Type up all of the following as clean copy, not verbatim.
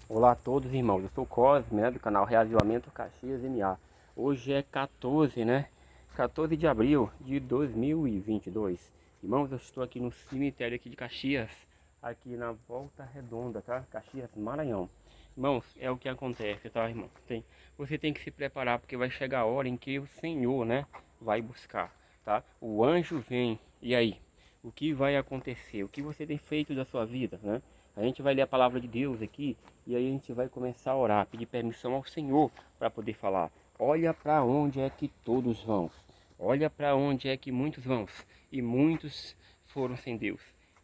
Olá a todos, irmãos. Eu sou o Cosme, né, do canal Reavivamento Caxias MA. Hoje é 14, né? 14 de abril de 2022. Irmãos, eu estou aqui no cemitério aqui de Caxias, aqui na Volta Redonda, tá? Caxias, Maranhão. Irmãos, é o que acontece, tá, irmão? Você tem que se preparar porque vai chegar a hora em que o Senhor, né, vai buscar, tá? O anjo vem. E aí? O que vai acontecer? O que você tem feito da sua vida, né? A gente vai ler a palavra de Deus aqui e aí a gente vai começar a orar, pedir permissão ao Senhor para poder falar. Olha para onde é que todos vão. Olha para onde é que muitos vão. E muitos foram sem Deus.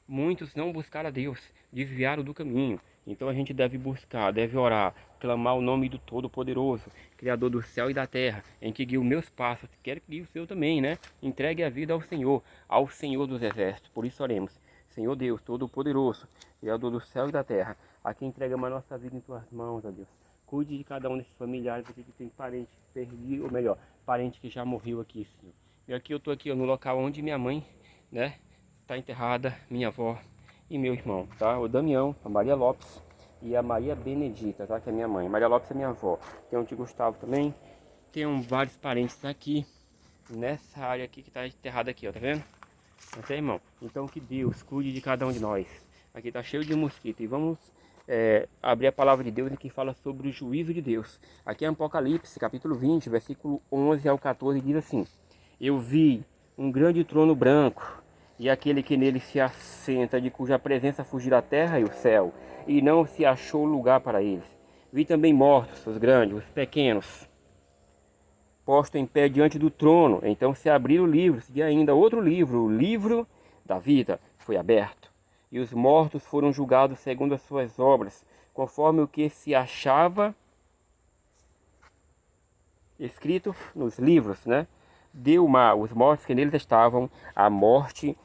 Muitos não buscaram a Deus, desviaram do caminho. Então a gente deve buscar, deve orar, clamar o nome do Todo-Poderoso, Criador do céu e da terra, em que guia os meus passos, quero que guie o seu também, né? Entregue a vida ao Senhor dos Exércitos. Por isso oremos. Senhor Deus, Todo-Poderoso, Criador do céu e da terra, aqui entregamos a nossa vida em tuas mãos, ó Deus. Cuide de cada um desses familiares aqui que tem parente perdido, ou melhor, parente que já morreu aqui, Senhor. E aqui eu tô aqui, ó, no local onde minha mãe, né, está enterrada, minha avó e meu irmão, tá? O Damião, a Maria Lopes e a Maria Benedita, tá? Que é minha mãe. Maria Lopes é minha avó. Tem o tio Gustavo também. Tem vários parentes aqui, nessa área aqui que tá enterrada aqui, ó, tá vendo? Ok, irmão? Então que Deus cuide de cada um de nós. Aqui tá cheio de mosquito e vamos abrir a palavra de Deus que fala sobre o juízo de Deus. Aqui é Apocalipse, capítulo 20, versículo 11 ao 14, diz assim: Eu vi um grande trono branco e aquele que nele se assenta, de cuja presença fugiu a terra e o céu, e não se achou lugar para eles. Vi também mortos, os grandes, os pequenos, posto em pé diante do trono. Então se abriram livros, e ainda outro livro, o livro da vida, foi aberto. E os mortos foram julgados segundo as suas obras, conforme o que se achava escrito nos livros, né? Deu mar, os mortos que neles estavam, a morte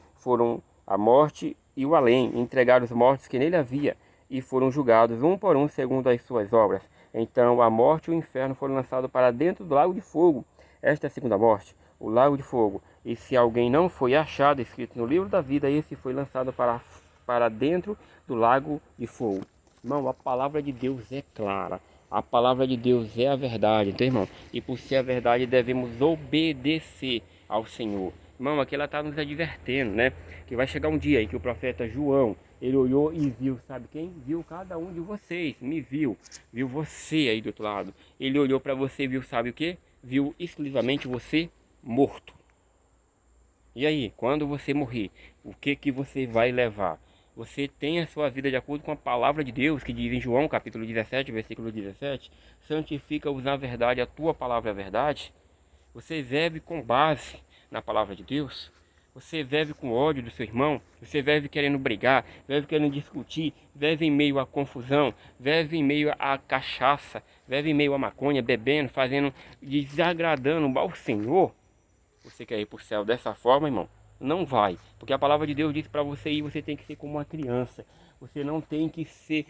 a morte e o além, entregaram os mortos que nele havia, e foram julgados um por um segundo as suas obras. Então a morte e o inferno foram lançados para dentro do lago de fogo. Esta é a segunda morte, o lago de fogo. E se alguém não foi achado escrito no livro da vida, esse foi lançado para dentro do lago de fogo. Irmão, a palavra de Deus é clara. A palavra de Deus é a verdade, então, irmão, e por ser a verdade devemos obedecer ao Senhor. Irmão, aqui ela está nos advertendo, né? Que vai chegar um dia em que o profeta João, ele olhou e viu, sabe quem? Viu cada um de vocês, me viu, viu você aí do outro lado. Ele olhou para você e viu, sabe o que? Viu exclusivamente você morto. E aí, quando você morrer, o que que você vai levar? Você tem a sua vida de acordo com a palavra de Deus, que diz em João capítulo 17, versículo 17, santifica-os na verdade, a tua palavra é a verdade. Você vive com base na palavra de Deus. Você vive com ódio do seu irmão, você vive querendo brigar, vive querendo discutir, vive em meio à confusão, vive em meio à cachaça, vive em meio à maconha, bebendo, fazendo, desagradando ao Senhor. Você quer ir para o céu dessa forma, irmão? Não vai, porque a palavra de Deus diz para você ir, você tem que ser como uma criança. Você não tem que ser,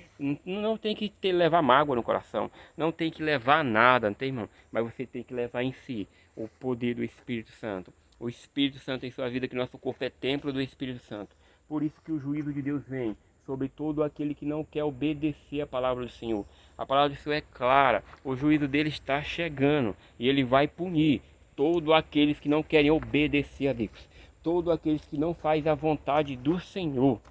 não tem que levar mágoa no coração, não tem que levar nada, não tem, irmão? Mas você tem que levar em si o poder do Espírito Santo. O Espírito Santo em sua vida, que nosso corpo é templo do Espírito Santo. Por isso que o juízo de Deus vem sobre todo aquele que não quer obedecer a palavra do Senhor. A palavra do Senhor é clara, o juízo dele está chegando e ele vai punir todos aqueles que não querem obedecer a Deus, todos aqueles que não fazem a vontade do Senhor.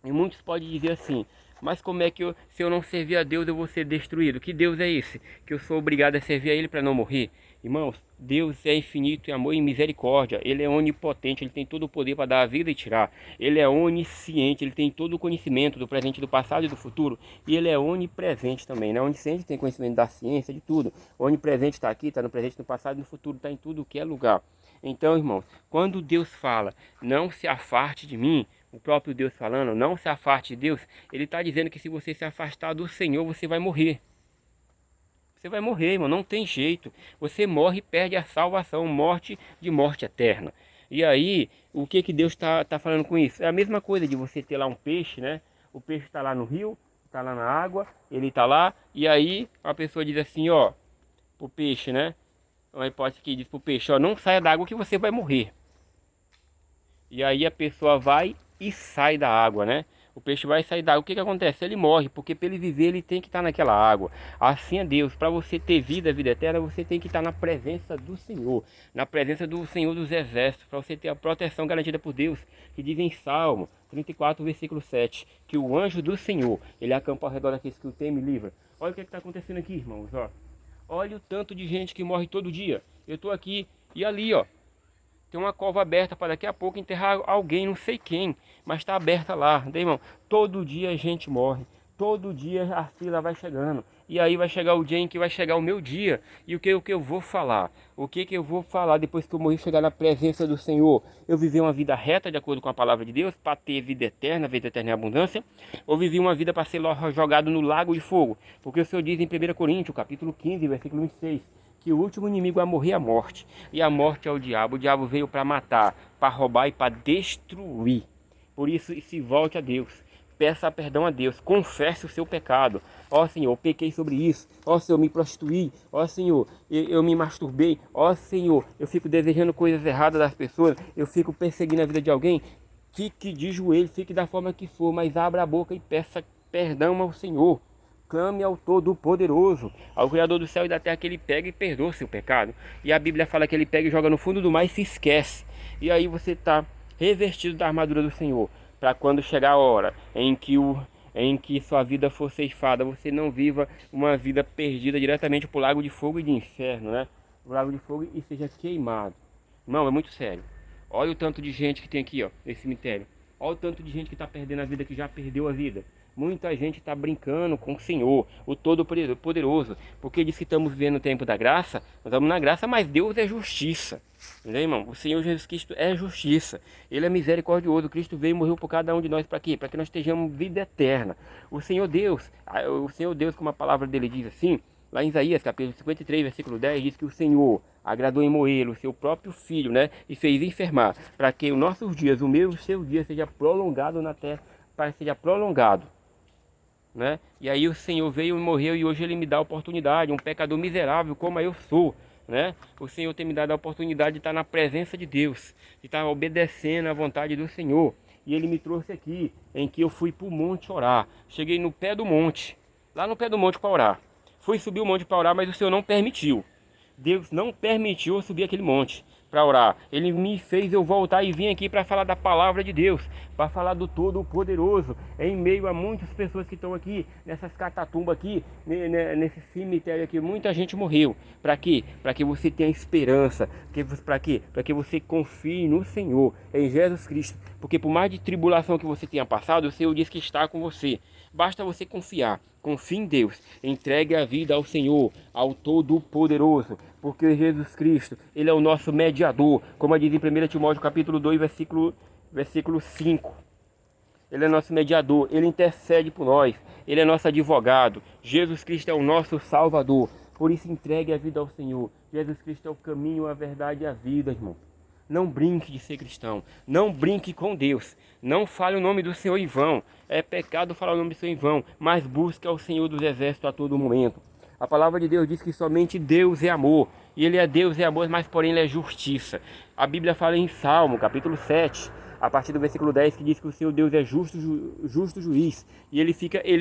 E muitos podem dizer assim: mas como é que se eu não servir a Deus eu vou ser destruído? Que Deus é esse? Que eu sou obrigado a servir a Ele para não morrer? Irmãos, Deus é infinito em amor e misericórdia. Ele é onipotente, Ele tem todo o poder para dar a vida e tirar. Ele é onisciente, Ele tem todo o conhecimento do presente, do passado e do futuro. E Ele é onipresente também, né? Onisciente tem conhecimento da ciência, de tudo. Onipresente está aqui, está no presente, no passado e no futuro, está em tudo que é lugar. Então, irmãos, quando Deus fala, não se afaste de mim, o próprio Deus falando, não se afaste de Deus, ele está dizendo que se você se afastar do Senhor, você vai morrer. Você vai morrer, irmão, não tem jeito. Você morre e perde a salvação, morte de morte eterna. E aí, o que que Deus está falando com isso? É a mesma coisa de você ter lá um peixe, né? O peixe está lá no rio, está lá na água, ele está lá, e aí a pessoa diz assim, ó, pro peixe, né? Uma hipótese que diz pro peixe, ó, não saia da água que você vai morrer. E aí a pessoa vai e sai da água, né? O peixe vai sair da água. O que que acontece? Ele morre, porque para ele viver ele tem que estar naquela água. Assim é Deus. Para você ter vida, vida eterna, você tem que estar na presença do Senhor, na presença do Senhor dos Exércitos, para você ter a proteção garantida por Deus, que diz em Salmo 34, versículo 7, que o anjo do Senhor, ele acampa ao redor daqueles que o temem e livra. Olha o que está acontecendo aqui, irmãos, ó. Olha o tanto de gente que morre todo dia. Eu estou aqui e ali, ó. Tem uma cova aberta para daqui a pouco enterrar alguém, não sei quem, mas está aberta lá, né, irmão? Todo dia a gente morre, todo dia a fila vai chegando. E aí vai chegar o dia em que vai chegar o meu dia. E o que eu vou falar? O que eu vou falar depois que eu morrer, chegar na presença do Senhor? Eu vivi uma vida reta de acordo com a palavra de Deus, para ter vida eterna em abundância? Ou vivi uma vida para ser jogado no lago de fogo? Porque o Senhor diz em 1 Coríntios, capítulo 15, versículo 26, que o último inimigo a morrer é a morte. E a morte é o diabo. O diabo veio para matar, para roubar e para destruir. Por isso, se volte a Deus. Peça perdão a Deus. Confesse o seu pecado. Ó Senhor, eu pequei sobre isso. Ó Senhor, eu me prostituí. Ó Senhor, eu me masturbei. Ó Senhor, eu fico desejando coisas erradas das pessoas. Eu fico perseguindo a vida de alguém. Fique de joelho, fique da forma que for, mas abra a boca e peça perdão ao Senhor. Clame ao Todo-Poderoso, ao Criador do céu e da terra, que ele pega e perdoa o seu pecado. E a Bíblia fala que ele pega e joga no fundo do mar e se esquece. E aí você está revestido da armadura do Senhor, para quando chegar a hora em que sua vida for ceifada, você não viva uma vida perdida diretamente para o lago de fogo e de inferno, né? O lago de fogo e seja queimado. Não, é muito sério. Olha o tanto de gente que tem aqui, ó, nesse cemitério. Olha o tanto de gente que está perdendo a vida, que já perdeu a vida. Muita gente está brincando com o Senhor, o Todo-Poderoso, porque diz que estamos vivendo o tempo da graça, nós estamos na graça, mas Deus é justiça. Entendeu, irmão? O Senhor Jesus Cristo é justiça. Ele é misericordioso. Cristo veio e morreu por cada um de nós para quê? Para que nós estejamos vida eterna. O Senhor Deus, como a palavra dele diz assim, lá em Isaías, capítulo 53, versículo 10, diz que o Senhor agradou em moer o seu próprio filho, né? E fez enfermar, para que os nossos dias, o meu e o seu dia, seja prolongado na terra, para que seja prolongado, né? E aí o Senhor veio e morreu e hoje ele me dá a oportunidade, um pecador miserável como eu sou, né? O Senhor tem me dado a oportunidade de estar na presença de Deus, de estar obedecendo à vontade do Senhor. E ele me trouxe aqui, em que eu fui para o monte orar. Cheguei no pé do monte, lá no pé do monte para orar. Fui subir o monte para orar, mas o Senhor não permitiu. Deus não permitiu eu subir aquele monte para orar. Ele me fez eu voltar e vim aqui para falar da palavra de Deus, para falar do Todo-Poderoso, em meio a muitas pessoas que estão aqui, nessas catatumbas aqui, nesse cemitério aqui, muita gente morreu. Para quê? Para que você tenha esperança. Para quê? Para que você confie no Senhor, em Jesus Cristo. Porque por mais de tribulação que você tenha passado, o Senhor diz que está com você. Basta você confiar. Confie em Deus, entregue a vida ao Senhor, ao Todo-Poderoso, porque Jesus Cristo, Ele é o nosso mediador, como diz em 1 Timóteo capítulo 2, versículo 5. Ele é nosso mediador, Ele intercede por nós, Ele é nosso advogado, Jesus Cristo é o nosso Salvador, por isso entregue a vida ao Senhor. Jesus Cristo é o caminho, a verdade e a vida, irmão. Não brinque de ser cristão. Não brinque com Deus. Não fale o nome do Senhor em vão. É pecado falar o nome do Senhor em vão. Mas busque ao Senhor dos Exércitos a todo momento. A palavra de Deus diz que somente Deus é amor. E Ele é Deus e amor, mas porém Ele é justiça. A Bíblia fala em Salmo, capítulo 7, a partir do versículo 10, que diz que o Senhor Deus é justo juiz. E Ele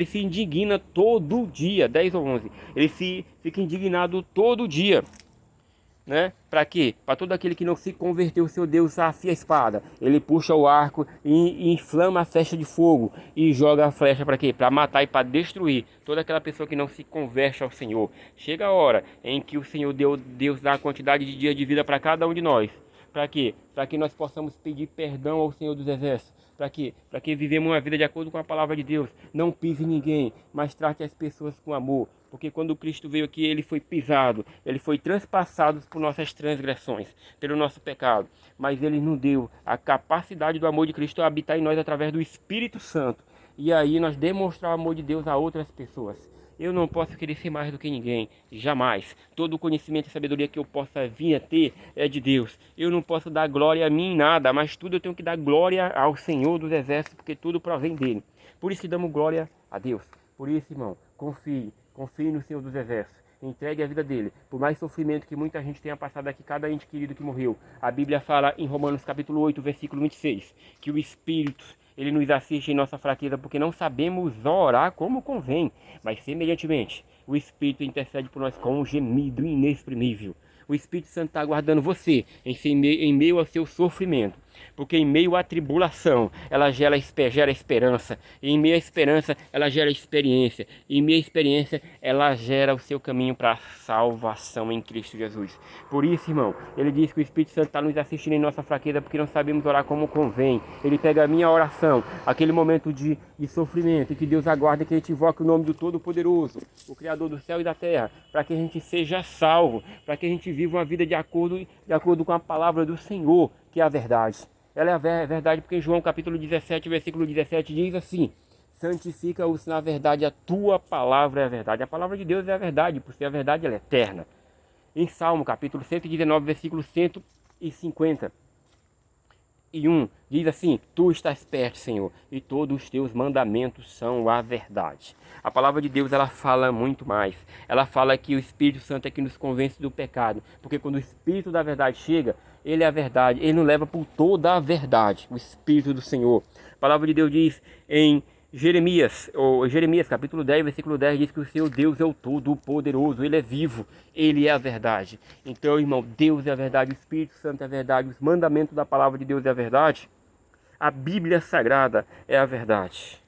se indigna todo dia, 10 ou 11. Ele fica indignado todo dia. Né? Para quê? Para todo aquele que não se converteu, o seu Deus afia a espada. Ele puxa o arco e inflama a flecha de fogo e joga a flecha para quê? Para matar e para destruir toda aquela pessoa que não se converte ao Senhor. Chega a hora em que o Senhor Deus dá a quantidade de dias de vida para cada um de nós. Para quê? Para que nós possamos pedir perdão ao Senhor dos Exércitos. Para quê? Para que vivemos uma vida de acordo com a palavra de Deus. Não pise ninguém, mas trate as pessoas com amor. Porque quando Cristo veio aqui, Ele foi pisado, Ele foi transpassado por nossas transgressões, pelo nosso pecado. Mas Ele nos deu a capacidade do amor de Cristo a habitar em nós através do Espírito Santo. E aí nós demonstrar o amor de Deus a outras pessoas. Eu não posso querer ser mais do que ninguém, jamais. Todo o conhecimento e sabedoria que eu possa vir a ter é de Deus. Eu não posso dar glória a mim em nada, mas tudo eu tenho que dar glória ao Senhor dos Exércitos, porque tudo provém dele. Por isso que damos glória a Deus. Por isso, irmão, confie no Senhor dos Exércitos. Entregue a vida dele. Por mais sofrimento que muita gente tenha passado aqui, cada ente querido que morreu. A Bíblia fala em Romanos capítulo 8, versículo 26, que o Espírito Ele nos assiste em nossa fraqueza porque não sabemos orar como convém, mas semelhantemente o Espírito intercede por nós com um gemido inexprimível. O Espírito Santo está aguardando você em meio ao seu sofrimento. Porque em meio à tribulação, ela gera esperança. E em meio à esperança, ela gera experiência. E em meio à experiência, ela gera o seu caminho para a salvação em Cristo Jesus. Por isso, irmão, ele diz que o Espírito Santo está nos assistindo em nossa fraqueza porque não sabemos orar como convém. Ele pega a minha oração, aquele momento de sofrimento, e que Deus aguarda que a gente invoque o nome do Todo-Poderoso, o Criador do céu e da terra, para que a gente seja salvo, para que a gente viva uma vida de acordo com a palavra do Senhor, que é a verdade. Ela é a verdade porque em João capítulo 17, versículo 17 diz assim: santifica-os na verdade, a tua palavra é a verdade. A palavra de Deus é a verdade, por ser a verdade ela é eterna. Em Salmo capítulo 119, versículo 150 e 1, diz assim: tu estás perto, Senhor, e todos os teus mandamentos são a verdade. A palavra de Deus, ela fala muito mais. Ela fala que o Espírito Santo é que nos convence do pecado, porque quando o Espírito da verdade chega, ele é a verdade, ele nos leva por toda a verdade, o Espírito do Senhor. A palavra de Deus diz em Jeremias capítulo 10, versículo 10, diz que o seu Deus é o Todo-Poderoso, ele é vivo, ele é a verdade. Então, irmão, Deus é a verdade, o Espírito Santo é a verdade, os mandamentos da palavra de Deus é a verdade, a Bíblia Sagrada é a verdade.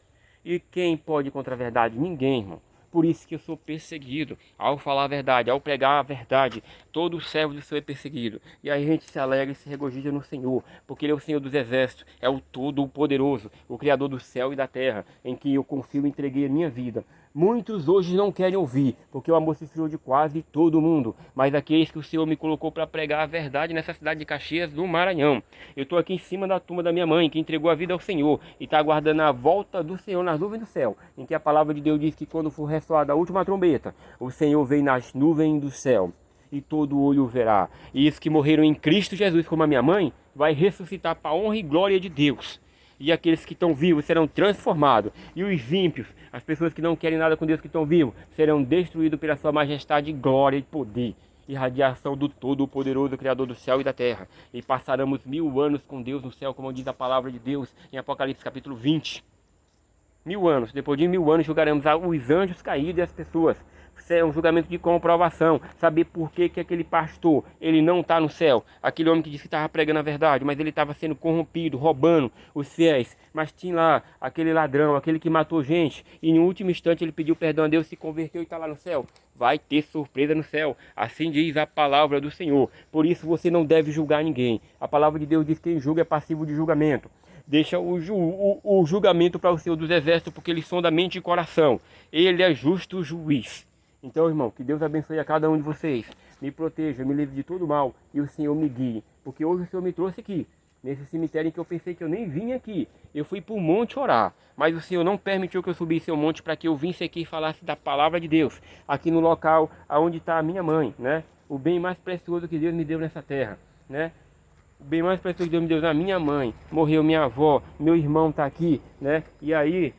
E quem pode ir contra a verdade? Ninguém, irmão. Por isso que eu sou perseguido, ao falar a verdade, ao pregar a verdade, todo servo do Senhor é perseguido. E aí a gente se alegra e se regozija no Senhor, porque Ele é o Senhor dos exércitos, é o Todo-Poderoso, o Criador do céu e da terra, em que eu confio e entreguei a minha vida. Muitos hoje não querem ouvir, porque o amor se esfriou de quase todo mundo, mas aqueles que o Senhor me colocou para pregar a verdade nessa cidade de Caxias do Maranhão. Eu estou aqui em cima da tumba da minha mãe, que entregou a vida ao Senhor, e está aguardando a volta do Senhor nas nuvens do céu, em que a palavra de Deus diz que quando for ressoada a última trombeta, o Senhor vem nas nuvens do céu, e todo olho verá. E os que morreram em Cristo Jesus, como a minha mãe, vai ressuscitar para a honra e glória de Deus. E aqueles que estão vivos serão transformados. E os ímpios, as pessoas que não querem nada com Deus, que estão vivos, serão destruídos pela sua majestade, glória e poder. E radiação do Todo-Poderoso, Criador do céu e da terra. E passaremos 1000 anos com Deus no céu, como diz a palavra de Deus em Apocalipse capítulo 20. 1000 anos. Depois de 1000 anos julgaremos os anjos caídos e as pessoas. Isso é um julgamento de comprovação. Saber por que aquele pastor, ele não está no céu. Aquele homem que disse que estava pregando a verdade, mas ele estava sendo corrompido, roubando os fiéis. Mas tinha lá aquele ladrão, aquele que matou gente. E no último instante ele pediu perdão a Deus, se converteu e está lá no céu. Vai ter surpresa no céu. Assim diz a palavra do Senhor. Por isso você não deve julgar ninguém. A palavra de Deus diz que quem julga é passivo de julgamento. Deixa o julgamento para o Senhor dos exércitos, porque eles são da mente e coração. Ele é justo juiz. Então, irmão, que Deus abençoe a cada um de vocês. Me proteja, me livre de todo mal e o Senhor me guie. Porque hoje o Senhor me trouxe aqui, nesse cemitério em que eu pensei que eu nem vim aqui. Eu fui para o monte orar, mas o Senhor não permitiu que eu subisse ao monte para que eu visse aqui e falasse da palavra de Deus. Aqui no local onde está a minha mãe, né? O bem mais precioso que Deus me deu nessa terra, né? O bem mais precioso que Deus me deu na minha mãe. Morreu minha avó, meu irmão está aqui, né? E aí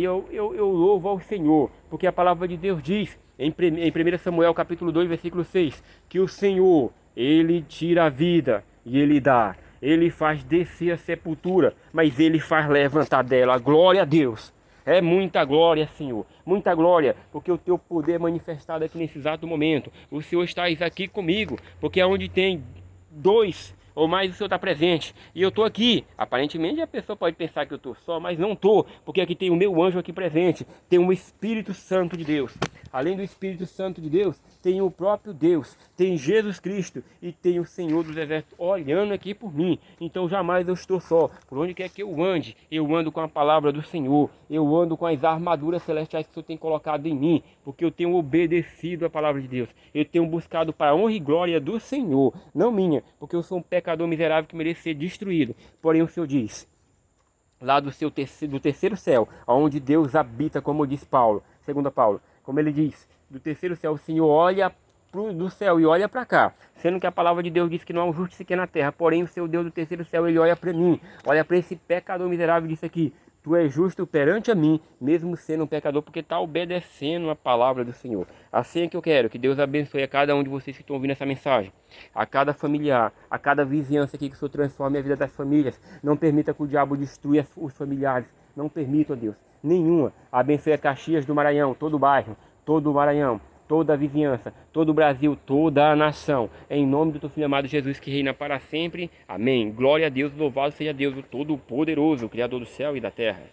eu louvo ao Senhor, porque a palavra de Deus diz em 1 Samuel capítulo 2, versículo 6, que o Senhor, Ele tira a vida e Ele dá. Ele faz descer a sepultura, mas Ele faz levantar dela. Glória a Deus. É muita glória, Senhor. Muita glória, porque o Teu poder é manifestado aqui nesse exato momento. O Senhor está aqui comigo, porque é onde tem dois ou mais, o Senhor está presente. E eu estou aqui. Aparentemente a pessoa pode pensar que eu estou só, mas não estou, porque aqui tem o meu anjo aqui presente. Tem o Espírito Santo de Deus. Além do Espírito Santo de Deus, tem o próprio Deus, tem Jesus Cristo e tem o Senhor dos Exércitos olhando aqui por mim. Então jamais eu estou só. Por onde quer que eu ando com a palavra do Senhor. Eu ando com as armaduras celestiais que o Senhor tem colocado em mim, porque eu tenho obedecido a palavra de Deus. Eu tenho buscado para a honra e glória do Senhor, não minha, porque eu sou um pecador miserável que merece ser destruído. Porém o Senhor diz, lá do terceiro céu, onde Deus habita, como diz Paulo, segundo Paulo, como ele diz, do terceiro céu, o Senhor olha do céu e olha para cá, sendo que a palavra de Deus diz que não há um justo sequer na terra, porém o seu Deus do terceiro céu, ele olha para mim, olha para esse pecador miserável e diz aqui, Tu és justo perante a mim, mesmo sendo um pecador, porque está obedecendo a palavra do Senhor. Assim é que eu quero que Deus abençoe a cada um de vocês que estão ouvindo essa mensagem, a cada familiar, a cada vizinhança aqui, que o Senhor transforme a vida das famílias. Não permita que o diabo destrua os familiares. Não permita, ó Deus, nenhuma. Abençoe a Caxias do Maranhão, todo o bairro, todo o Maranhão, toda a vizinhança, todo o Brasil, toda a nação. Em nome do teu Filho amado Jesus, que reina para sempre. Amém. Glória a Deus, louvado seja Deus, o Todo-Poderoso, o Criador do céu e da terra.